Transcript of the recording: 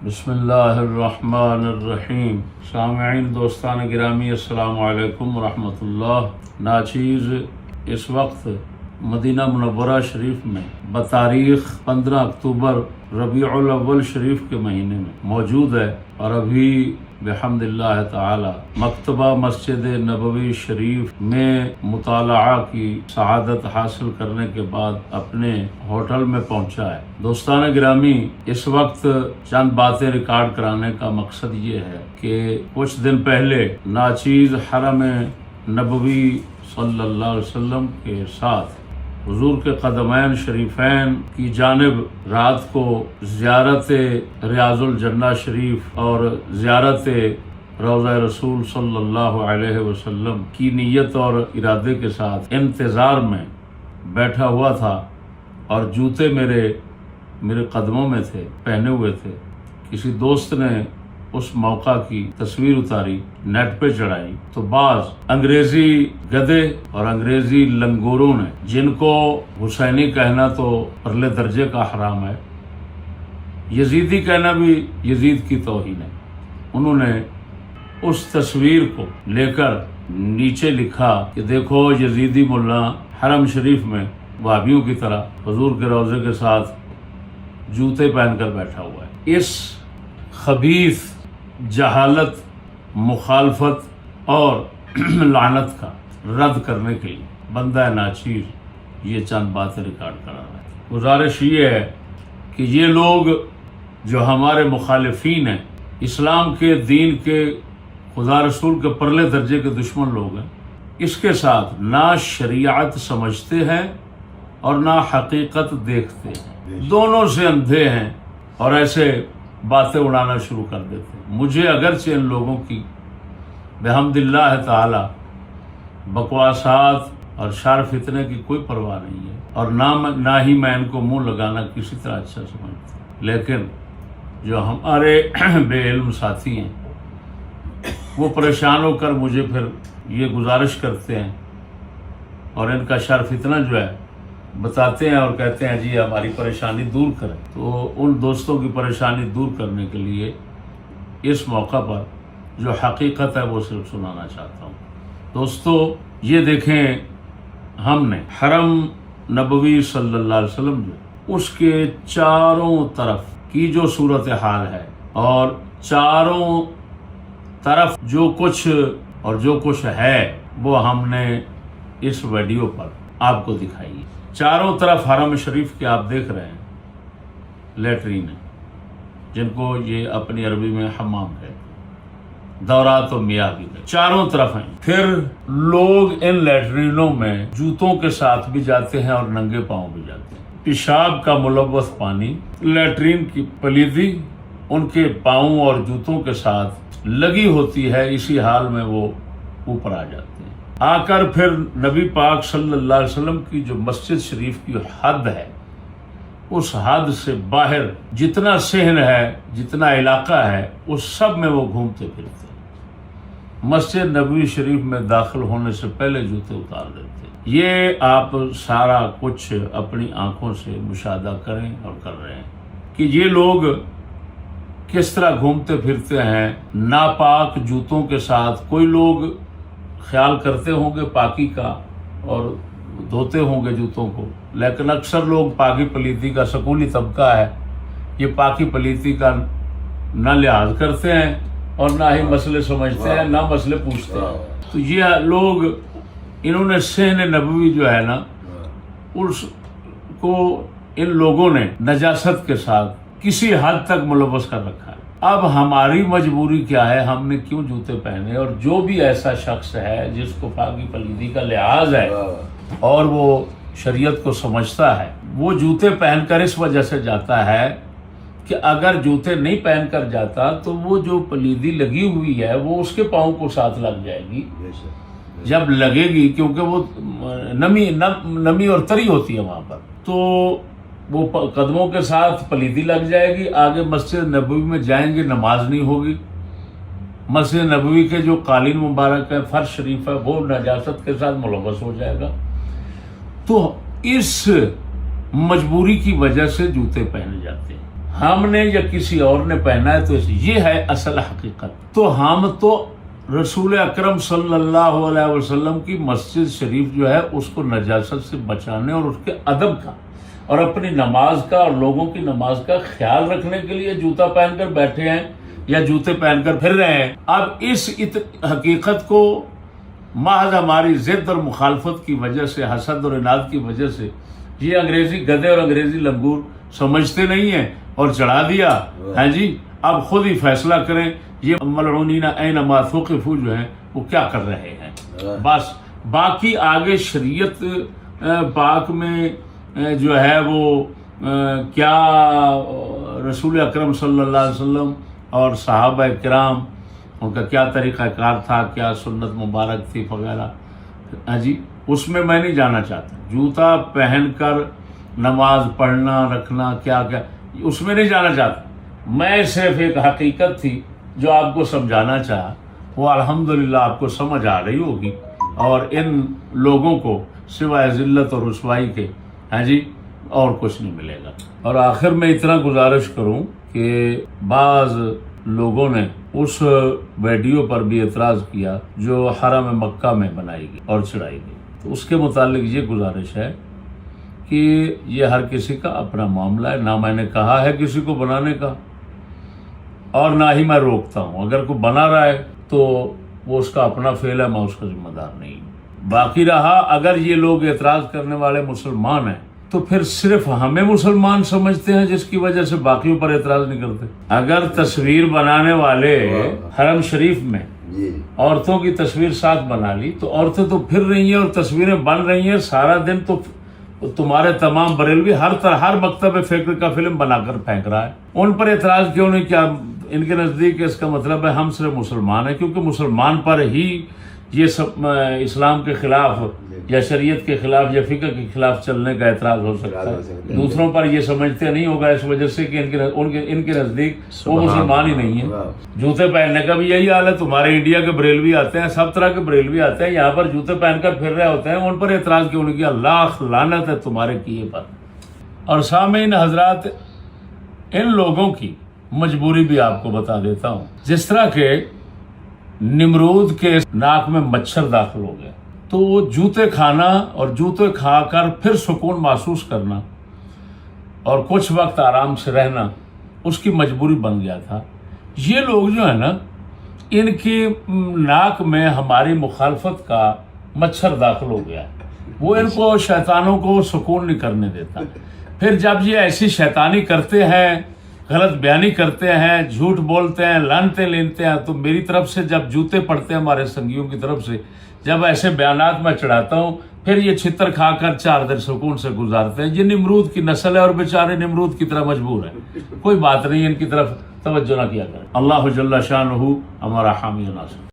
بسم اللہ الرحمن الرحیم۔ سامعین دوستان گرامی، السلام علیکم ورحمۃ اللہ۔ ناچیز اس وقت مدینہ منورہ شریف میں بتاریخ 15 اکتوبر ربیع الاول شریف کے مہینے میں موجود ہے، اور ابھی بحمد اللہ تعالی مکتبہ مسجد نبوی شریف میں مطالعہ کی سعادت حاصل کرنے کے بعد اپنے ہوٹل میں پہنچا ہے۔ دوستان گرامی، اس وقت چند باتیں ریکارڈ کرانے کا مقصد یہ ہے کہ کچھ دن پہلے ناچیز حرم نبوی صلی اللہ علیہ وسلم کے ساتھ حضور کے قدمین شریفین کی جانب رات کو زیارت ریاض الجنہ شریف اور زیارت روضہ رسول صلی اللہ علیہ وسلم کی نیت اور ارادے کے ساتھ انتظار میں بیٹھا ہوا تھا، اور جوتے میرے قدموں میں تھے، پہنے ہوئے تھے۔ کسی دوست نے اس موقع کی تصویر اتاری، نیٹ پہ چڑھائی، تو بعض انگریزی گدھے اور انگریزی لنگوروں نے، جن کو حسینی کہنا تو پرلے درجے کا حرام ہے، یزیدی کہنا بھی یزید کی توہین ہے، انہوں نے اس تصویر کو لے کر نیچے لکھا کہ دیکھو یزیدی ملا حرم شریف میں وہابیوں کی طرح حضور کے روضے کے ساتھ جوتے پہن کر بیٹھا ہوا ہے۔ اس خبیث جہالت، مخالفت اور لعنت کا رد کرنے کے لیے بندہ ناچیر یہ چند باتیں ریکارڈ کرا رہا ہے۔ گزارش یہ ہے کہ یہ لوگ جو ہمارے مخالفین ہیں، اسلام کے دین کے، خدا رسول کے پرلے درجے کے دشمن لوگ ہیں، اس کے ساتھ نہ شریعت سمجھتے ہیں اور نہ حقیقت دیکھتے ہیں، دونوں سے اندھے ہیں اور ایسے باتیں اڑانا شروع کر دیتے ہیں۔ مجھے اگرچہ ان لوگوں کی بحمد اللہ تعالی بکواسات اور شر فتنے کی کوئی پرواہ نہیں ہے، اور نہ ہی میں ان کو منہ لگانا کسی طرح اچھا سمجھتا ہوں، لیکن جو ہمارے بے علم ساتھی ہیں وہ پریشان ہو کر مجھے پھر یہ گزارش کرتے ہیں اور ان کا شر فتنہ جو ہے بتاتے ہیں اور کہتے ہیں جی ہماری پریشانی دور کریں۔ تو ان دوستوں کی پریشانی دور کرنے کے لیے اس موقع پر جو حقیقت ہے وہ صرف سنانا چاہتا ہوں۔ دوستو، یہ دیکھیں، ہم نے حرم نبوی صلی اللہ علیہ وسلم جو اس کے چاروں طرف کی جو صورتحال ہے اور چاروں طرف جو کچھ ہے وہ ہم نے اس ویڈیو پر آپ کو دکھائی ہے۔ چاروں طرف حرم شریف کے آپ دیکھ رہے ہیں لیٹرین ہیں، جن کو یہ اپنی عربی میں حمام کہتے ہیں، دورات و میاہ بھی کہتے ہیں، چاروں طرف ہیں۔ پھر لوگ ان لیٹرینوں میں جوتوں کے ساتھ بھی جاتے ہیں اور ننگے پاؤں بھی جاتے ہیں۔ پیشاب کا ملوث پانی، لیٹرین کی پلیدی ان کے پاؤں اور جوتوں کے ساتھ لگی ہوتی ہے، اسی حال میں وہ اوپر آ جاتے ہیں۔ آ کر پھر نبی پاک صلی اللہ علیہ وسلم کی جو مسجد شریف کی حد ہے، اس حد سے باہر جتنا صحن ہے، جتنا علاقہ ہے، اس سب میں وہ گھومتے پھرتے ہیں۔ مسجد نبوی شریف میں داخل ہونے سے پہلے جوتے اتار دیتے ہیں۔ یہ آپ سارا کچھ اپنی آنکھوں سے مشاہدہ کریں اور کر رہے ہیں کہ یہ لوگ کس طرح گھومتے پھرتے ہیں ناپاک جوتوں کے ساتھ۔ کوئی لوگ خیال کرتے ہوں گے پاکی کا اور دھوتے ہوں گے جوتوں کو، لیکن اکثر لوگ پاکی پلیتی کا، سکولی طبقہ ہے، یہ پاکی پلیتی کا نہ لحاظ کرتے ہیں اور نہ ہی مسئلے سمجھتے ہیں، نہ مسئلے پوچھتے ہیں۔ تو یہ لوگ، انہوں نے صحن نبوی جو ہے نا، اس کو ان لوگوں نے نجاست کے ساتھ کسی حد تک ملوث کر رکھا ہے۔ اب ہماری مجبوری کیا ہے، ہم نے کیوں جوتے پہنے؟ اور جو بھی ایسا شخص ہے جس کو پاکی پلیدی کا لحاظ ہے اور وہ شریعت کو سمجھتا ہے، وہ جوتے پہن کر اس وجہ سے جاتا ہے کہ اگر جوتے نہیں پہن کر جاتا تو وہ جو پلیدی لگی ہوئی ہے وہ اس کے پاؤں کو ساتھ لگ جائے گی۔ جب لگے گی، کیونکہ وہ نمی اور تری ہوتی ہے وہاں پر، تو وہ قدموں کے ساتھ پلیدی لگ جائے گی۔ آگے مسجد نبوی میں جائیں گے، نماز نہیں ہوگی۔ مسجد نبوی کے جو قالین مبارک ہے، فرش شریف ہے، وہ نجاست کے ساتھ ملوث ہو جائے گا۔ تو اس مجبوری کی وجہ سے جوتے پہنے جاتے ہیں۔ ہم نے یا کسی اور نے پہنا ہے تو یہ ہے اصل حقیقت. تو ہم تو رسول اکرم صلی اللہ علیہ وسلم کی مسجد شریف جو ہے اس کو نجاست سے بچانے اور اس کے ادب کا اور اپنی نماز کا اور لوگوں کی نماز کا خیال رکھنے کے لیے جوتا پہن کر بیٹھے ہیں یا جوتے پہن کر پھر رہے ہیں. اب اس حقیقت کو محض ہماری ضد اور مخالفت کی وجہ سے، حسد اور اناد کی وجہ سے یہ انگریزی گدھے اور انگریزی لنگور سمجھتے نہیں ہیں اور چڑھا دیا. ہاں جی، اب خود ہی فیصلہ کریں یہ ملعونین اینما ثقفوا جو ہیں وہ کیا کر رہے ہیں. بس باقی آگے شریعت پاک میں جو ہے وہ کیا رسول اکرم صلی اللہ علیہ وسلم اور صحابہ کرام ان کا کیا طریقہ کار تھا، کیا سنت مبارک تھی وغیرہ، ہاں جی اس میں میں نہیں جانا چاہتا. جوتا پہن کر نماز پڑھنا رکھنا کیا کیا اس میں نہیں جانا چاہتا. میں صرف ایک حقیقت تھی جو آپ کو سمجھانا چاہا، وہ الحمدللہ آپ کو سمجھ آ رہی ہوگی، اور ان لوگوں کو سوائے ذلت اور رسوائی کے ہاں جی اور کچھ نہیں ملے گا. اور آخر میں اتنا گزارش کروں کہ بعض لوگوں نے اس ویڈیو پر بھی اعتراض کیا جو حرم مکہ میں بنائی گئی اور چڑھائی گئی. تو اس کے متعلق یہ گزارش ہے کہ یہ ہر کسی کا اپنا معاملہ ہے. نہ میں نے کہا ہے کسی کو بنانے کا اور نہ ہی میں روکتا ہوں. اگر کوئی بنا رہا ہے تو وہ اس کا اپنا فعل ہے، میں اس کا ذمہ دار نہیں ہوں. باقی رہا اگر یہ لوگ اعتراض کرنے والے مسلمان ہیں تو پھر صرف ہمیں مسلمان سمجھتے ہیں جس کی وجہ سے باقیوں پر اعتراض نہیں کرتے. اگر تصویر بنانے والے حرم شریف میں عورتوں کی تصویر ساتھ بنا لی تو عورتیں تو پھر رہی ہیں اور تصویریں بن رہی ہیں سارا دن، تو تمہارے تمام بریلوی ہر مکتب فکر کا فلم بنا کر پھینک رہا ہے. ان پر اعتراض کیوں نہیں؟ کیا ان کے نزدیک اس کا مطلب ہے ہم صرف مسلمان ہیں؟ کیونکہ مسلمان پر ہی یہ سب اسلام کے خلاف یا شریعت کے خلاف یا فقہ کے خلاف چلنے کا اعتراض ہو سکتا ہے. دوسروں پر یہ سمجھتے نہیں ہوگا اس وجہ سے کہ ان کے نزدیک وہ مسلمان ہی نہیں ہیں. جوتے پہننے کا بھی یہی حال ہے. تمہارے انڈیا کے بریلوی آتے ہیں، سب طرح کے بریلوی آتے ہیں، یہاں پر جوتے پہن کر پھر رہے ہوتے ہیں. ان پر اعتراض کیوں نہیں کیا؟ لاکھ لعنت ہے تمہارے کیے پر. اور سامعین حضرات، ان لوگوں کی مجبوری بھی آپ کو بتا دیتا ہوں. جس طرح کہ نمرود کے ناک میں مچھر داخل ہو گیا تو وہ جوتے کھانا اور جوتے کھا کر پھر سکون محسوس کرنا اور کچھ وقت آرام سے رہنا اس کی مجبوری بن گیا تھا. یہ لوگ جو ہے نا، ان کی ناک میں ہماری مخالفت کا مچھر داخل ہو گیا. وہ ان کو شیطانوں کو سکون نہیں کرنے دیتا. پھر جب یہ ایسی شیطانی کرتے ہیں، غلط بیانی کرتے ہیں، جھوٹ بولتے ہیں، لانتے لینتے ہیں، تو میری طرف سے جب جوتے پڑتے ہیں ہمارے سنگیوں کی طرف سے، جب ایسے بیانات میں چڑھاتا ہوں، پھر یہ چھتر کھا کر 4 دن سکون سے گزارتے ہیں. یہ نمرود کی نسل ہے اور بیچارے نمرود کی طرح مجبور ہیں. کوئی بات نہیں، ان کی طرف توجہ نہ کیا کریں. اللہ جل شانہ ہمارا حامی و ناصر.